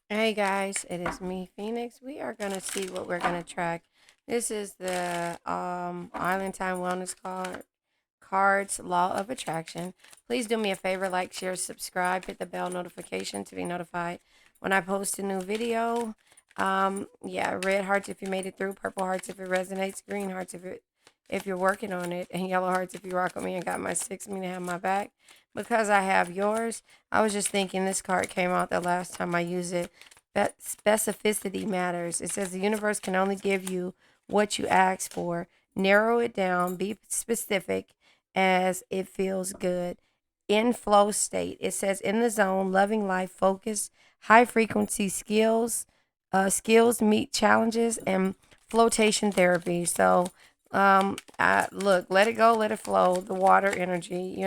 Hey guys, it is me, Phoenix. We are gonna see what we're gonna track. This is the Island Time Wellness cards Law of Attraction. Please do me a favor, like, share, subscribe, hit the bell notification to be notified when I post a new video. Yeah, red hearts if you made it through, purple hearts if it resonates, green hearts if you're working on it, and yellow hearts if you rock with me and got my six, meaning have my back. Because I have yours, I was just thinking this card came out the last time I used it. That specificity matters. It says the universe can only give you what you ask for. Narrow it down, be specific as it feels good. In flow state, it says in the zone, loving life, focus, high frequency skills meet challenges, and flotation therapy. So, look, let it go, let it flow, the water energy.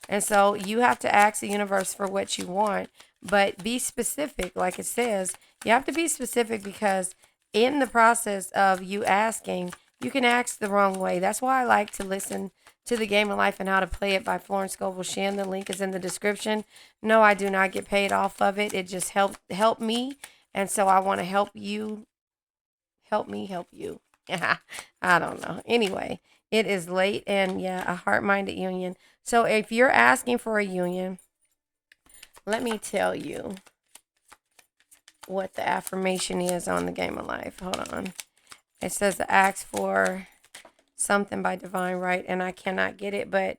And so you have to ask the universe for what you want, but be specific. Like it says, you have to be specific because in the process of you asking, you can ask the wrong way. That's why I like to listen to The Game of Life and How to Play It by Florence Scovel Shinn. The link is in the description. No, I do not get paid off of it. It just help me. And so I want to help you, help me help you. Yeah, I don't know. Anyway, it is late and yeah, a heart-minded union. So if you're asking for a union, let me tell you what the affirmation is on The Game of Life. Hold on. It says to ask for something by divine right, and I cannot get it, but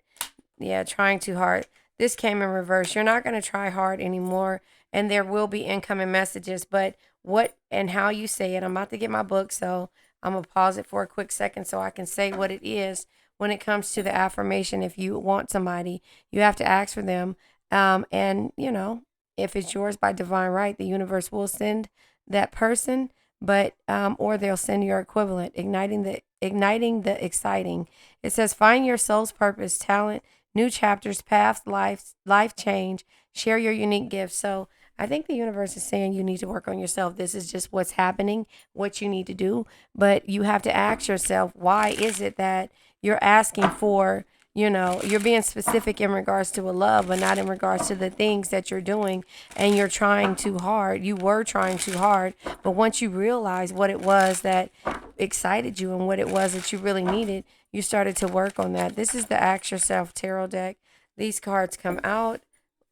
yeah, trying too hard. This came in reverse. You're not going to try hard anymore, and there will be incoming messages, but what and how you say it. I'm about to get my book, so I'm going to pause it for a quick second so I can say what it is when it comes to the affirmation. If you want somebody, you have to ask for them. And if it's yours by divine right, the universe will send that person, but or they'll send your equivalent, igniting the exciting. It says find your soul's purpose, talent, new chapters, paths, life change, share your unique gifts. So I think the universe is saying you need to work on yourself. This is just what's happening, what you need to do. But you have to ask yourself, why is it that you're asking for, you're being specific in regards to a love, but not in regards to the things that you're doing, and you're trying too hard. You were trying too hard, but once you realize what it was that excited you and what it was that you really needed, you started to work on that. This is the Ask Yourself Tarot deck. These cards come out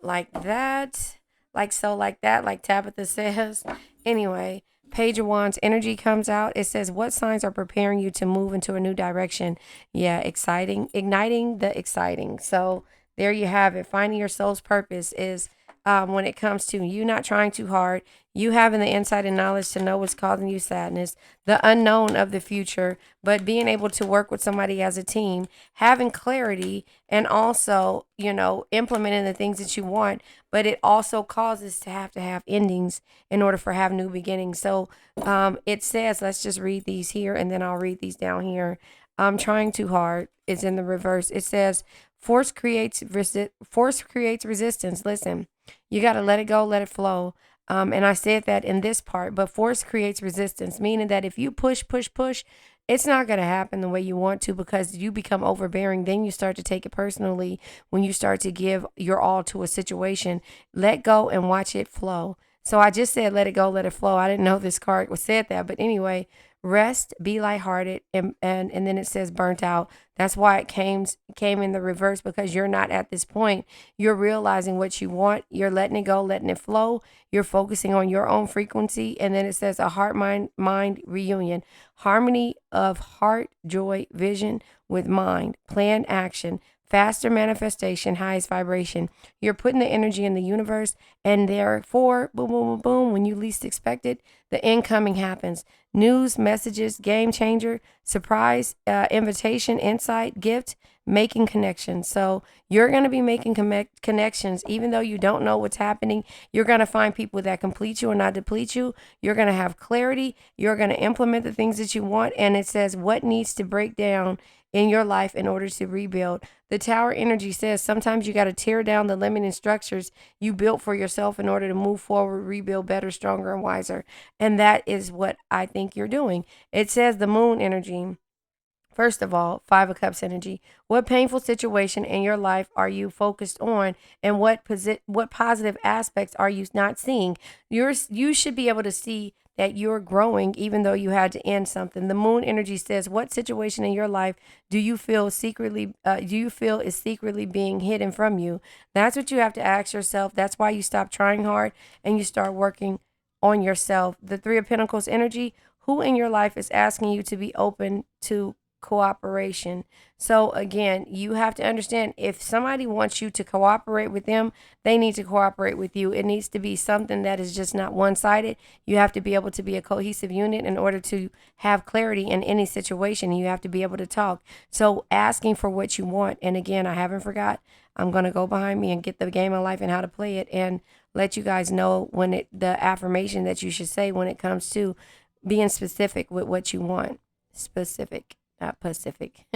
like that, like so, like that, like Tabitha says. Anyway, Page of Wands energy comes out. It says, what signs are preparing you to move into a new direction? Yeah, exciting, igniting the exciting. So there you have it. Finding your soul's purpose is when it comes to you not trying too hard, you having the insight and knowledge to know what's causing you sadness, the unknown of the future, but being able to work with somebody as a team, having clarity, and also, implementing the things that you want. But it also causes to have endings in order for have new beginnings. So it says, let's just read these here and then I'll read these down here. I'm trying too hard is in the reverse. It says, force creates resistance. Listen, you got to let it go, let it flow. And I said that in this part, but force creates resistance, meaning that if you push, push, push, it's not going to happen the way you want to because you become overbearing. Then you start to take it personally when you start to give your all to a situation. Let go and watch it flow. So I just said, let it go, let it flow. I didn't know this card was said that. But anyway, rest, be lighthearted, and then it says burnt out. That's why it came in the reverse because you're not at this point. You're realizing what you want. You're letting it go, letting it flow. You're focusing on your own frequency. And then it says a heart mind reunion. Harmony of heart, joy, vision with mind, plan, action, faster manifestation, highest vibration. You're putting the energy in the universe, and therefore, boom, boom, boom, boom, when you least expect it, the incoming happens. News, messages, game changer, surprise, invitation, insight, gift, making connections. So you're going to be making connections, even though you don't know what's happening. You're going to find people that complete you and not deplete you. You're going to have clarity. You're going to implement the things that you want. And it says what needs to break down in your life in order to rebuild. The Tower energy says sometimes you got to tear down the limiting structures you built for yourself in order to move forward, rebuild better, stronger, and wiser. And that is what I think you're doing. It says the Moon energy. First of all, Five of Cups energy. What painful situation in your life are you focused on, and what positive aspects are you not seeing? You should be able to see that you're growing even though you had to end something. The Moon energy says, what situation in your life do you feel is secretly being hidden from you? That's what you have to ask yourself. That's why you stop trying hard and you start working on yourself. The Three of Pentacles energy. Who in your life is asking you to be open to cooperation? So again, you have to understand, if somebody wants you to cooperate with them, they need to cooperate with you. It needs to be something that is just not one-sided. You have to be able to be a cohesive unit in order to have clarity in any situation. You have to be able to talk. So asking for what you want. And again, I haven't forgot. I'm going to go behind me and get the game of life and how to play it, and let you guys know the affirmation that you should say when it comes to being specific with what you want. Specific, not Pacific.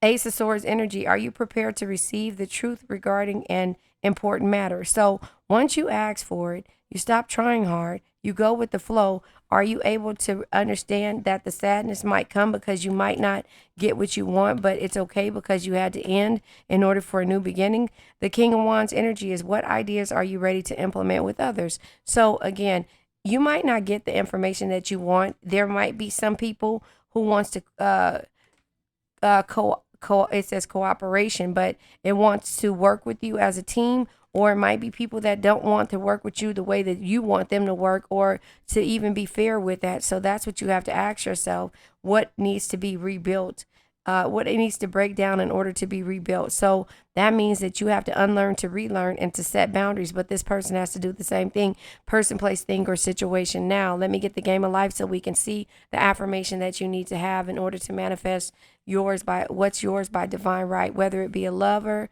Ace of Swords energy. Are you prepared to receive the truth regarding an important matter? So once you ask for it, you stop trying hard, you go with the flow. Are you able to understand that the sadness might come because you might not get what you want, but it's okay because you had to end in order for a new beginning? The King of Wands energy is, what ideas are you ready to implement with others? So again, you might not get the information that you want. There might be some people who wants to it says cooperation, but it wants to work with you as a team, or it might be people that don't want to work with you the way that you want them to work, or to even be fair with that. So that's what you have to ask yourself. What needs to be rebuilt? What it needs to break down in order to be rebuilt. So that means that you have to unlearn to relearn and to set boundaries. But this person has to do the same thing. Person, place, thing, or situation. Now, let me get the game of life so we can see the affirmation that you need to have in order to manifest what's yours by divine right, whether it be a lover,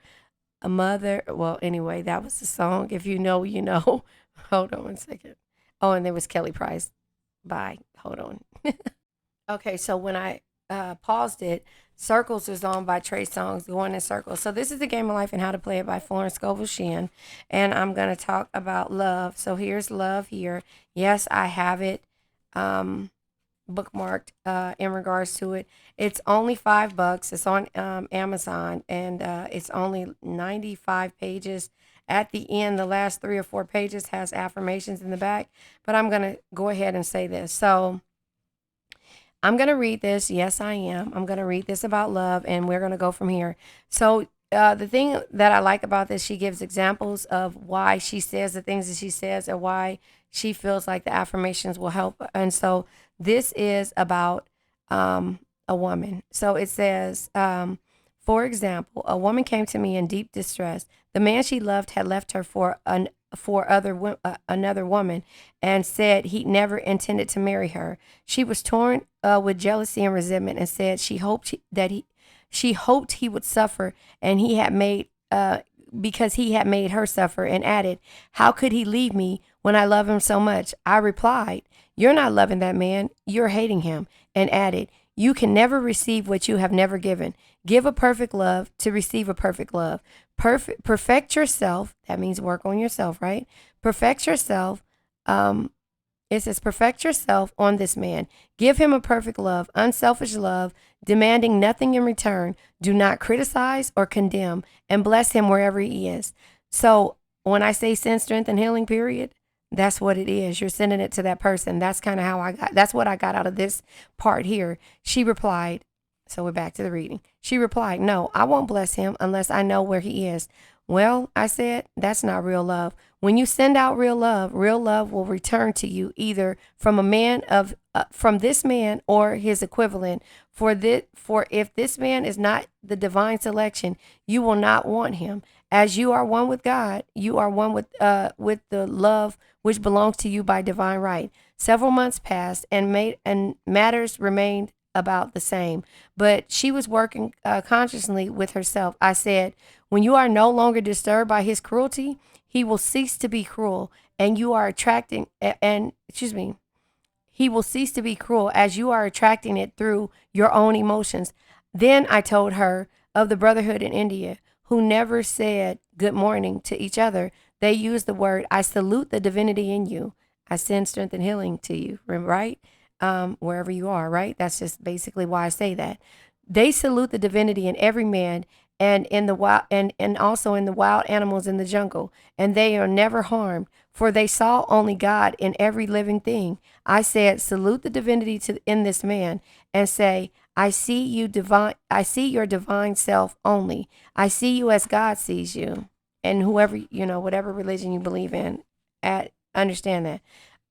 a mother. Well, anyway, that was the song. If you know, you know. Hold on one second. Oh, and there was Kelly Price. Bye. Hold on. Okay, so when I paused it, Circles is on by Trey Songz, going in circles. So this is the game of life and how to play it by Florence Scovel Shinn. And I'm going to talk about love. So here's love here. Yes, I have it bookmarked in regards to it. It's only $5. It's on Amazon, and it's only 95 pages. At the end, the last 3 or 4 pages has affirmations in the back. But I'm going to go ahead and say this. So I'm going to read this. Yes, I am. I'm going to read this about love, and we're going to go from here. So the thing that I like about this, she gives examples of why she says the things that she says, and why she feels like the affirmations will help. And so this is about a woman. So it says, for example, a woman came to me in deep distress. The man she loved had left her for another woman, and said he never intended to marry her. She was torn with jealousy and resentment, and said she hoped he would suffer, and he had made because he had made her suffer, and added, "How could he leave me when I love him so much?" I replied, "You're not loving that man, you're hating him," and added, "You can never receive what you have never given. Give a perfect love to receive a perfect love. Perfect yourself." That means work on yourself, right? Perfect yourself. It says, perfect yourself on this man. Give him a perfect love, unselfish love, demanding nothing in return. Do not criticize or condemn, and bless him wherever he is. So when I say send strength and healing, period, that's what it is. You're sending it to that person. That's kind of how that's what I got out of this part here. She replied, so we're back to the reading. She replied, "No, I won't bless him unless I know where he is." Well, I said, that's not real love. When you send out real love will return to you either from from this man or his equivalent. For if this man is not the divine selection, you will not want him. As you are one with God, you are one with the love which belongs to you by divine right. Several months passed, and matters remained about the same, but she was working consciously with herself. I said, when you are no longer disturbed by his cruelty, he will cease to be cruel, and you are attracting he will cease to be cruel as you are attracting it through your own emotions. Then I told her of the brotherhood in India, who never said good morning to each other. They used the word, "I salute the divinity in you. I send strength and healing to you," right? Wherever you are, right? That's just basically why I say that. They salute the divinity in every man and in the wild and also in the wild animals in the jungle, and they are never harmed, for they saw only God in every living thing. I said, salute the divinity in this man, and say, I see your divine self only. I see you as God sees you. And whoever, whatever religion you believe in, understand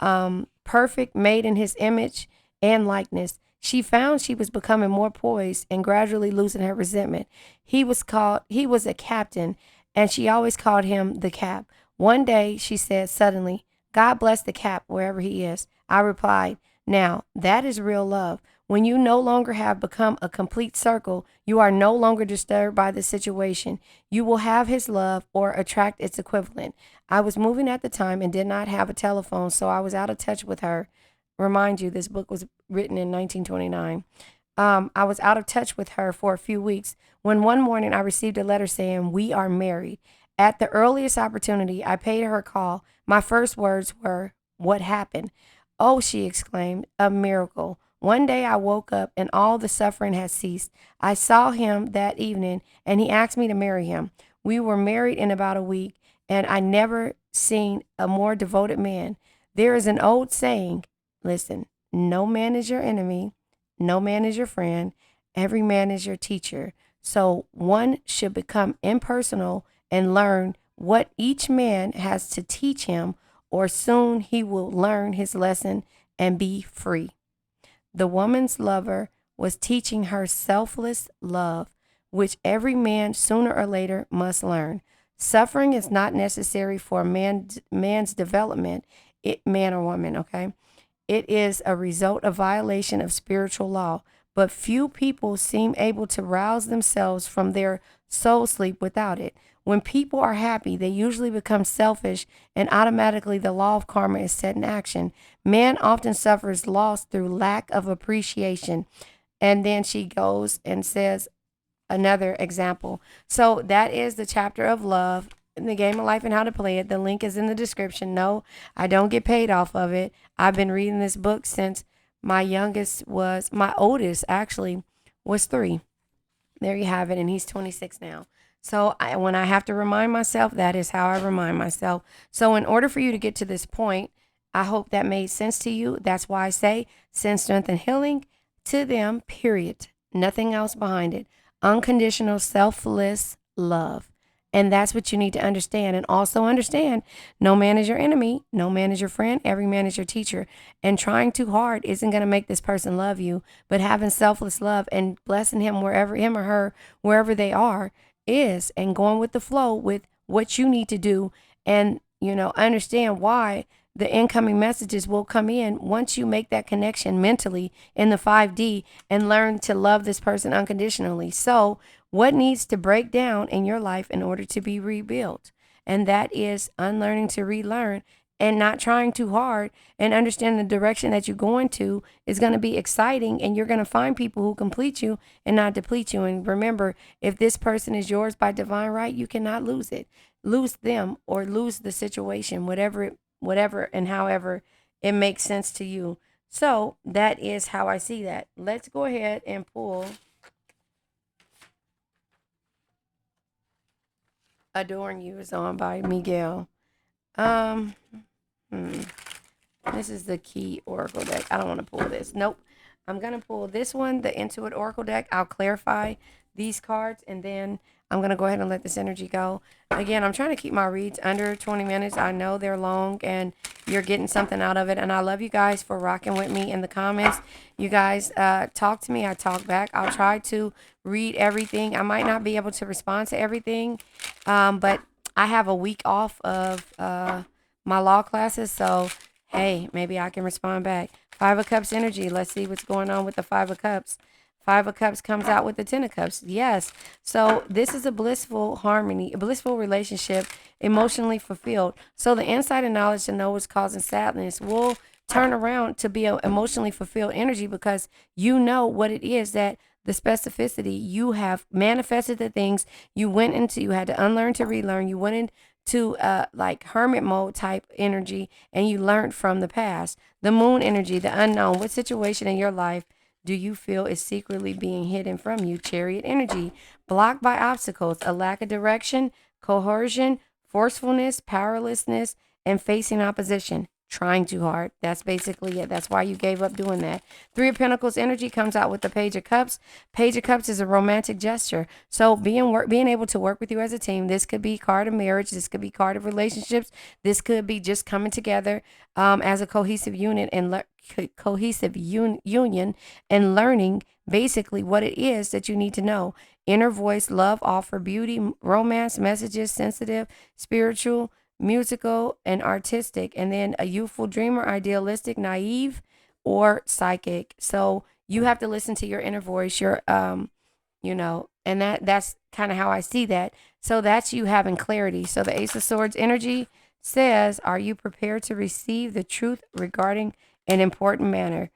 that. Perfect, made in his image and likeness. She found she was becoming more poised and gradually losing her resentment. He was a captain, and she always called him the Cap. One day she said suddenly, God bless the Cap wherever he is. I replied, now that is real love. When you no longer have become a complete circle, you are no longer disturbed by the situation. You will have his love or attract its equivalent. I was moving at the time and did not have a telephone, so I was out of touch with her. Remind you, this book was written in 1929. I was out of touch with her for a few weeks when one morning I received a letter saying, we are married. At the earliest opportunity, I paid her a call. My first words were, what happened? Oh, she exclaimed, a miracle. One day I woke up and all the suffering had ceased. I saw him that evening and he asked me to marry him. We were married in about a week and I never seen a more devoted man. There is an old saying, listen, no man is your enemy, no man is your friend, every man is your teacher. So one should become impersonal and learn what each man has to teach him, or soon he will learn his lesson and be free. The woman's lover was teaching her selfless love, which every man sooner or later must learn. Suffering is not necessary for man's development, man or woman, okay? It is a result of violation of spiritual law, but few people seem able to rouse themselves from their soul sleep without it. When people are happy, they usually become selfish and automatically the law of karma is set in action. Man often suffers loss through lack of appreciation. And then she goes and says another example. So that is the chapter of love in the game of life and how to play it. The link is in the description. No, I don't get paid off of it. I've been reading this book since my oldest actually was 3. There you have it. And he's 26 now. So when I have to remind myself, that is how I remind myself. So in order for you to get to this point, I hope that made sense to you. That's why I say send strength and healing to them, period. Nothing else behind it. Unconditional, selfless love. And that's what you need to understand. And also understand no man is your enemy. No man is your friend. Every man is your teacher. And trying too hard isn't going to make this person love you. But having selfless love and blessing him or her, wherever they are, is. And going with the flow with what you need to do. And, understand why the incoming messages will come in once you make that connection mentally in the 5D and learn to love this person unconditionally. So, what needs to break down in your life in order to be rebuilt? And that is unlearning to relearn and not trying too hard, and understand the direction that you're going to is going to be exciting, and you're going to find people who complete you and not deplete you. And remember, if this person is yours by divine right, you cannot lose it. Lose them or lose the situation, whatever and however it makes sense to you. So that is how I see that. Let's go ahead and pull Adoring You is on by Miguel. Um, This is the key oracle deck. I don't want to pull this. Nope. I'm going to pull this one, the Intuit Oracle deck. I'll clarify these cards, and then I'm going to go ahead and let this energy go. Again, I'm trying to keep my reads under 20 minutes. I know they're long, and you're getting something out of it. And I love you guys for rocking with me in the comments. You guys talk to me. I talk back. I'll try to read everything. I might not be able to respond to everything, but I have a week off of my law classes, so hey, maybe I can respond back. 5 of Cups energy. Let's see what's going on with the 5 of Cups. 5 of Cups comes out with the 10 of Cups. Yes. So this is a blissful harmony, a blissful relationship, emotionally fulfilled. So the insight and knowledge to know what's causing sadness will turn around to be an emotionally fulfilled energy, because you know what it is that the specificity, you have manifested the things you went into. You had to unlearn to relearn. You went into like hermit mode type energy, and you learned from the past. The moon energy, the unknown. What situation in your life do you feel is secretly being hidden from you? Chariot energy, blocked by obstacles, a lack of direction, coercion, forcefulness, powerlessness, and facing opposition. Trying too hard. That's basically it. That's why you gave up doing that. Three of Pentacles energy comes out with the Page of Cups. Page of Cups is a romantic gesture. So being able to work with you as a team. This could be card of marriage. This could be card of relationships. This could be just coming together as a cohesive unit and union and learning basically what it is that you need to know. Inner voice, love, offer, beauty, romance, messages, sensitive, spiritual, musical, and artistic. And then a youthful dreamer, idealistic, naive, or psychic. So you have to listen to your inner voice, your and that's kind of how I see that. So that's you having clarity. So the Ace of Swords energy says, are you prepared to receive the truth regarding an important matter?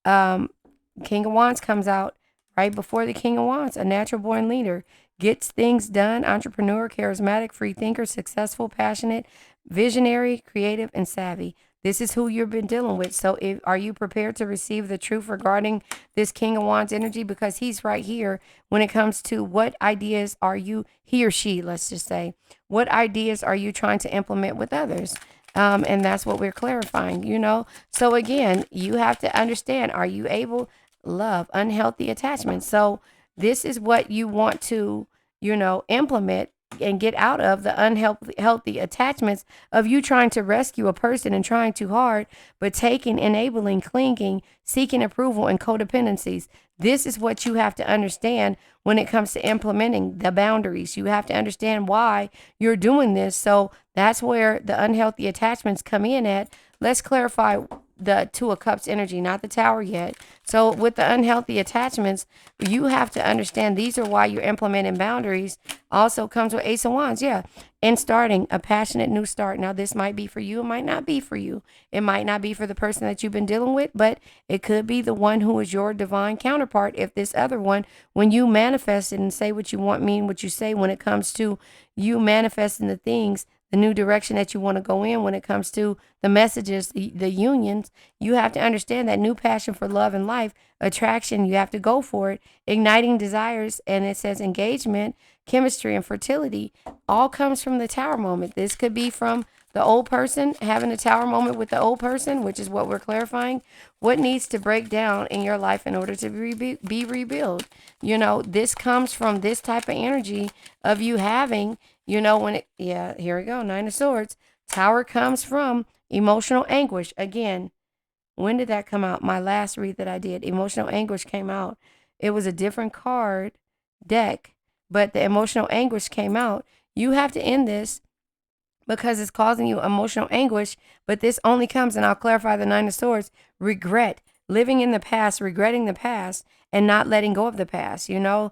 King of Wands comes out right before the King of Wands, a natural born leader, gets things done, entrepreneur, charismatic, free thinker, successful, passionate, visionary, creative, and savvy. This is who you've been dealing with. So are you prepared to receive the truth regarding this King of Wands energy? Because he's right here when it comes to what ideas are you, he or she, let's just say, what ideas are you trying to implement with others? And that's what we're clarifying. So again, you have to understand, are you able, love, unhealthy attachments. So this is what you want to, implement and get out of the unhealthy attachments of you trying to rescue a person and trying too hard, but taking, enabling, clinging, seeking approval, and codependencies. This is what you have to understand when it comes to implementing the boundaries. You have to understand why you're doing this. So that's where the unhealthy attachments come in at. Let's clarify the Two of Cups energy, not the Tower yet. So with the unhealthy attachments, you have to understand these are why you're implementing boundaries. Also comes with Ace of Wands, yeah. And starting a passionate new start. Now this might be for you, it might not be for you. It might not be for the person that you've been dealing with, but it could be the one who is your divine counterpart. If this other one, when you manifest it and say what you want, mean what you say, when it comes to you manifesting the things, the new direction that you want to go in when it comes to the messages, the unions, you have to understand that new passion for love and life, attraction, you have to go for it, igniting desires, and it says engagement, chemistry, and fertility all comes from the Tower moment. This could be from the old person having a Tower moment with the old person, which is what we're clarifying. What needs to break down in your life in order to be rebuilt? This comes from this type of energy of you having, here we go, Nine of Swords. Tower comes from emotional anguish. Again, when did that come out? My last read that I did, emotional anguish came out. It was a different card deck, but the emotional anguish came out. You have to end this because it's causing you emotional anguish, but this only comes, and I'll clarify the Nine of Swords, regret, living in the past, regretting the past, and not letting go of the past, And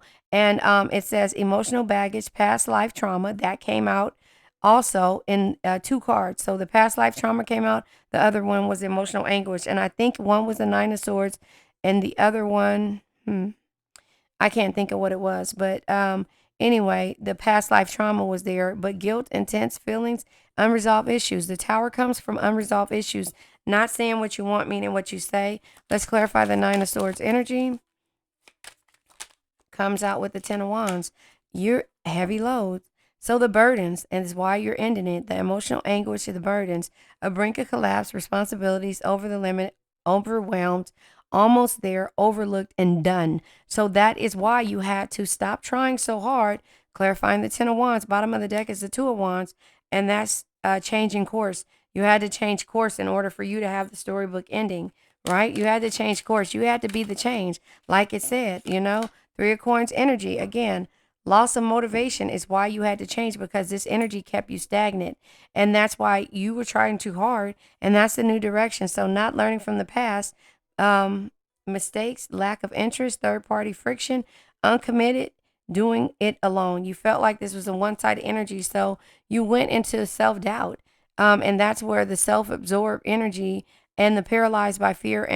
it says emotional baggage, past life trauma, that came out also in two cards. So the past life trauma came out, the other one was emotional anguish, and I think one was the Nine of Swords, and the other one, I can't think of what it was, but anyway, the past life trauma was there, but guilt, intense feelings, unresolved issues. The Tower comes from unresolved issues, not saying what you want, meaning what you say. Let's clarify the Nine of Swords energy. Comes out with the Ten of Wands. You're heavy loads. So the burdens, and it's why you're ending it, the emotional anguish of the burdens, a brink of collapse, responsibilities, over the limit, overwhelmed, almost there, overlooked, and done. So that is why you had to stop trying so hard. Clarifying the Ten of Wands, bottom of the deck is the Two of Wands, and that's changing course. You had to change course in order for you to have the storybook ending, right? You had to change course. You had to be the change, like it said, Three of Coins energy, again, loss of motivation is why you had to change, because this energy kept you stagnant. And that's why you were trying too hard. And that's the new direction. So not learning from the past, mistakes, lack of interest, third party friction, uncommitted, doing it alone. You felt like this was a one-sided energy. So you went into self-doubt. And that's where the self-absorbed energy and the paralyzed by fear,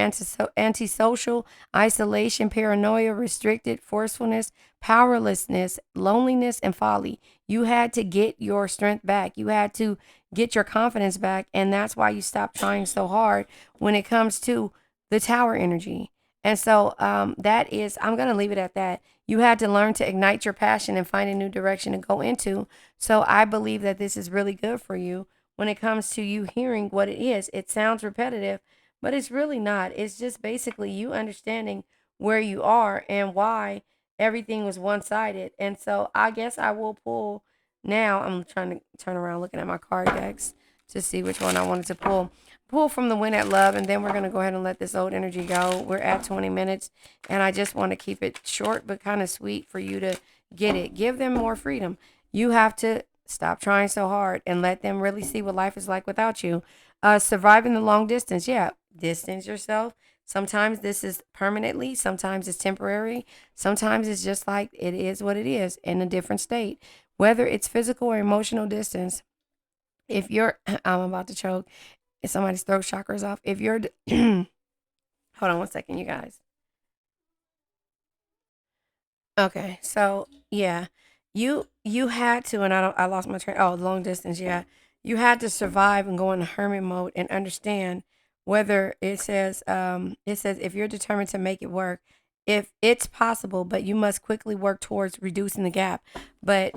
antisocial, isolation, paranoia, restricted, forcefulness, powerlessness, loneliness, and folly. You had to get your strength back. You had to get your confidence back. And that's why you stopped trying so hard when it comes to the Tower energy. And so that is, I'm going to leave it at that. You had to learn to ignite your passion and find a new direction to go into. So I believe that this is really good for you when it comes to you hearing what it is. It sounds repetitive, but it's really not. It's just basically you understanding where you are and why everything was one sided. And so I guess I will pull now. I'm trying to turn around looking at my card decks to see which one I wanted to pull. Pull from the Win at Love, and then we're going to go ahead and let this old energy go. We're at 20 minutes, and I just want to keep it short but kind of sweet for you to get it. Give them more freedom. You have to stop trying so hard and let them really see what life is like without you. Surviving the long distance. Yeah, distance yourself. Sometimes this is permanently, sometimes it's temporary, sometimes it's just like it is what it is in a different state. Whether it's physical or emotional distance, if you're, I'm about to choke, if somebody's throat chakras off, if you're, hold on one second, you guys. Okay, so yeah, you had to, and I lost my train. Oh, long distance, yeah, you had to survive and go into hermit mode and understand whether it says if you're determined to make it work, if it's possible, but you must quickly work towards reducing the gap. But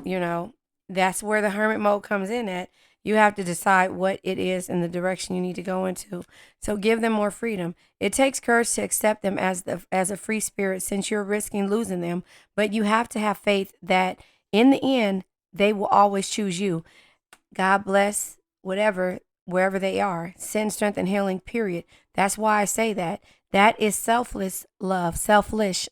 that's where the hermit mode comes in at. You have to decide what it is and the direction you need to go into. So give them more freedom. It takes courage to accept them as a free spirit since you're risking losing them, but you have to have faith that in the end, they will always choose you. God bless whatever, wherever they are. Send strength and healing, period. That's why I say that. That is selfless love, selfless,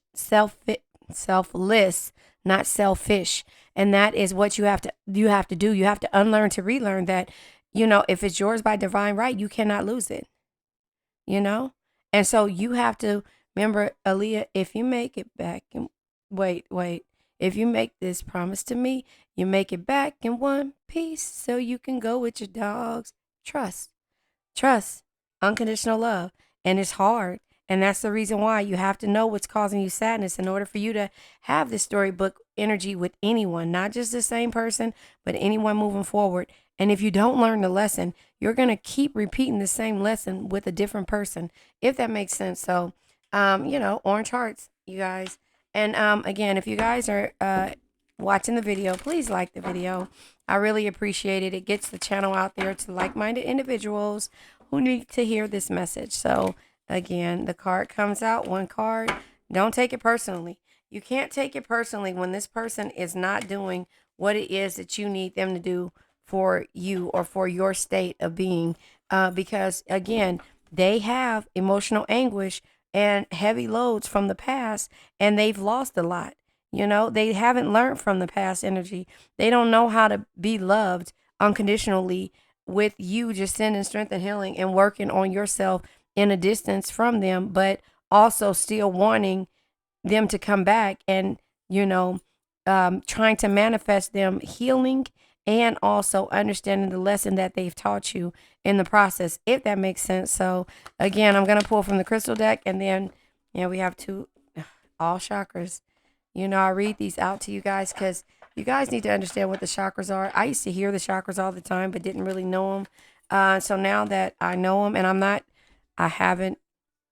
not selfish. And that is what you have to do. You have to unlearn to relearn that, if it's yours by divine right, you cannot lose it you know? And so you have to remember, Aaliyah, if you make it back and wait. If you make this promise to me, you make it back in one piece so you can go with your dogs. Trust. Trust, unconditional love. And it's hard. And that's the reason why you have to know what's causing you sadness in order for you to have this storybook energy with anyone, not just the same person, but anyone moving forward. And if you don't learn the lesson, you're going to keep repeating the same lesson with a different person, if that makes sense. So, orange hearts, you guys. And again, if you guys are watching the video, please like the video. I really appreciate it. It gets the channel out there to like-minded individuals who need to hear this message. So again, the card comes out, one card. Don't take it personally. You can't take it personally when this person is not doing what it is that you need them to do for you or for your state of being. Because again, they have emotional anguish and heavy loads from the past, and they've lost a lot. They haven't learned from the past energy. They don't know how to be loved unconditionally with you just sending strength and healing and working on yourself in a distance from them, but also still wanting them to come back and, you know, trying to manifest them healing and also understanding the lesson that they've taught you in the process, if that makes sense. So, again, I'm going to pull from the crystal deck, and then, we have two, all chakras. I read these out to you guys because you guys need to understand what the chakras are. I used to hear the chakras all the time, but didn't really know them. So now that I know them, and I haven't,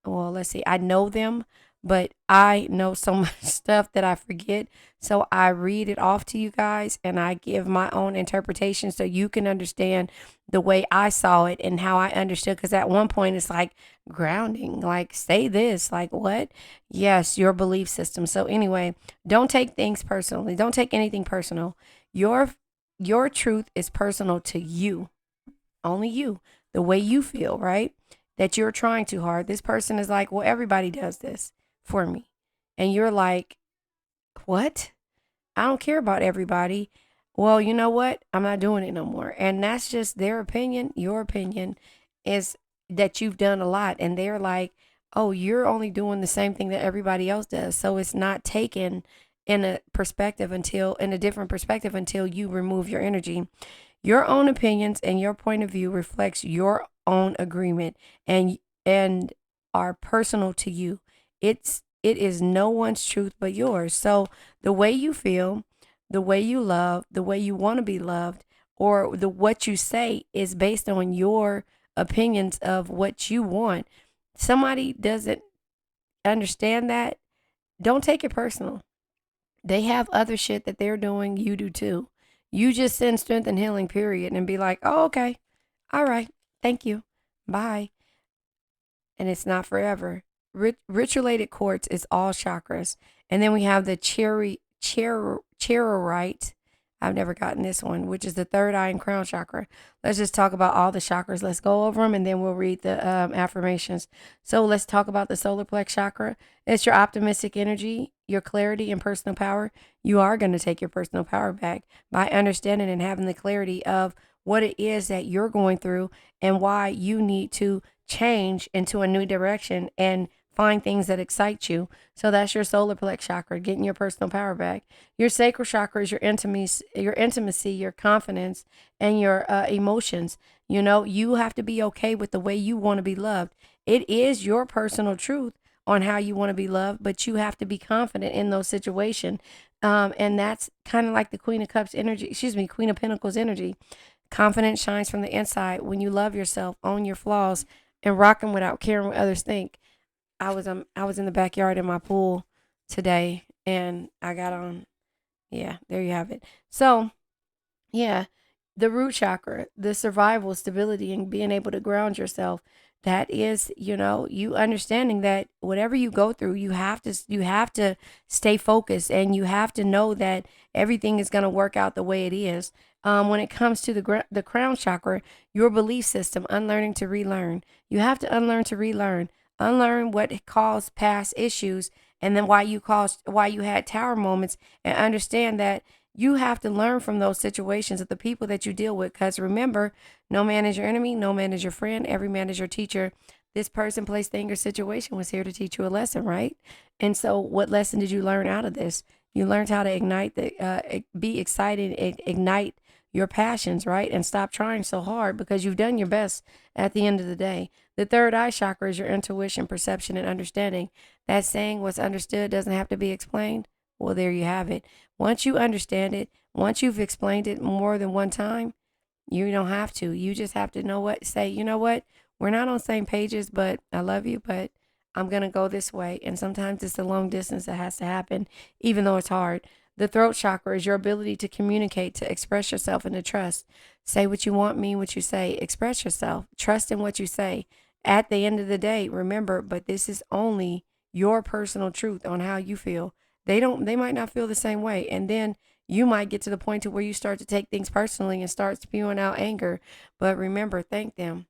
well, let's see, I know them, but I know so much stuff that I forget. So I read it off to you guys and I give my own interpretation so you can understand the way I saw it and how I understood. Because at one point it's like grounding, like say this, like what? Yes, your belief system. So anyway, don't take things personally. Don't take anything personal. Your truth is personal to you, only you, the way you feel, right? That you're trying too hard. This person is like, well, everybody does this for me. And you're like, what? I don't care about everybody. Well, you know what? I'm not doing it no more. And that's just their opinion. Your opinion is that you've done a lot. And they're like, oh, you're only doing the same thing that everybody else does. So it's not taken in a different perspective until you remove your energy. Your own opinions and your point of view reflects your own agreement and are personal to you. It is no one's truth but yours. So the way you feel, the way you love, the way you want to be loved, or what you say is based on your opinions of what you want. Somebody doesn't understand that. Don't take it personal. They have other shit that they're doing. You do too. You just send strength and healing, period, and be like, oh, okay. All right. Thank you. Bye. And it's not forever. Ritualated quartz is all chakras. And then we have the charoite. I've never gotten this one, which is the third eye and crown chakra. Let's just talk about all the chakras. Let's go over them and then we'll read the affirmations. So let's talk about the solar plex chakra. It's your optimistic energy, your clarity and personal power. You are going to take your personal power back by understanding and having the clarity of what it is that you're going through and why you need to change into a new direction and find things that excite you. So that's your solar plex chakra, getting your personal power back. Your sacral chakra is your intimacy, your confidence, and your emotions. You know, you have to be okay with the way you want to be loved. It is your personal truth on how you want to be loved, but you have to be confident in those situations. And that's kind of like the Queen of Cups energy, Queen of Pentacles energy. Confidence shines from the inside when you love yourself, own your flaws, and rock them without caring what others think. I was in the backyard in my pool today, and I got on. Yeah, there you have it. So yeah, the root chakra, the survival, stability, and being able to ground yourself. That is, you understanding that whatever you go through, you have to stay focused, and you have to know that everything is going to work out the way it is. When it comes to the crown chakra, your belief system, unlearning to relearn. You have to unlearn to relearn, unlearn what caused past issues, and then why you had tower moments, and understand that you have to learn from those situations of the people that you deal with. Because remember, no man is your enemy, no man is your friend, every man is your teacher. This person, place, thing, or situation was here to teach you a lesson, right? And so, what lesson did you learn out of this? You learned how to be excited, ignite your passions, right? And stop trying so hard because you've done your best at the end of the day. The third eye chakra is your intuition, perception, and understanding. That saying, what's understood doesn't have to be explained. Well, there you have it. Once you understand it, once you've explained it more than one time, you don't have to. You just have to say, you know what? We're not on the same pages, but I love you, but I'm going to go this way. And sometimes it's a long distance that has to happen, even though it's hard. The throat chakra is your ability to communicate, to express yourself, and to trust. Say what you want, mean what you say. Express yourself. Trust in what you say. At the end of the day, remember, but this is only your personal truth on how you feel. They might not feel the same way. And then you might get to the point to where you start to take things personally and start spewing out anger. But remember, thank them.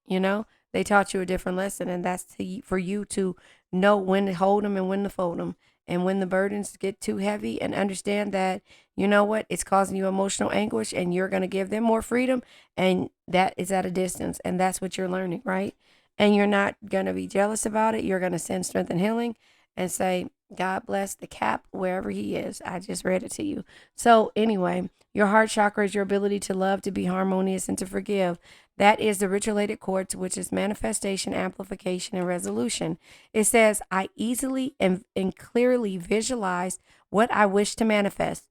You know, they taught you a different lesson, and that's for you to know when to hold them and when to fold them. And when the burdens get too heavy, and understand that, you know what, it's causing you emotional anguish, and you're going to give them more freedom, and that is at a distance. And that's what you're learning, right? And you're not going to be jealous about it. You're going to send strength and healing and say, God bless the cap wherever he is. I just read it to you. So anyway, your heart chakra is your ability to love, to be harmonious, and to forgive. That is the ritualated quartz, which is manifestation, amplification, and resolution. It says, I easily and clearly visualize what I wish to manifest.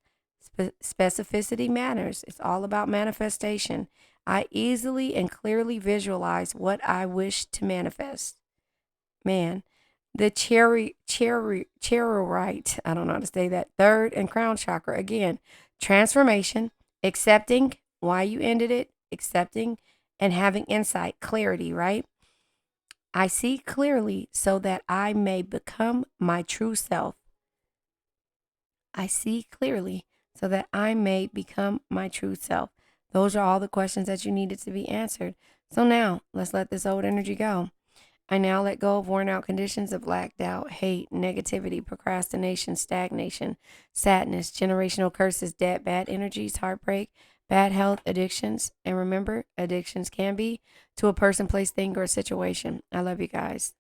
Specificity matters. It's all about manifestation. I easily and clearly visualize what I wish to manifest. Man, the charoite, I don't know how to say that, third and crown chakra. Again, transformation, accepting why you ended it, accepting and having insight, clarity, right? I see clearly so that I may become my true self. I see clearly so that I may become my true self. Those are all the questions that you needed to be answered. So now let's let this old energy go. I now let go of worn out conditions of lack, doubt, hate, negativity, procrastination, stagnation, sadness, generational curses, debt, bad energies, heartbreak, bad health, addictions. And remember, addictions can be to a person, place, thing, or situation. I love you guys.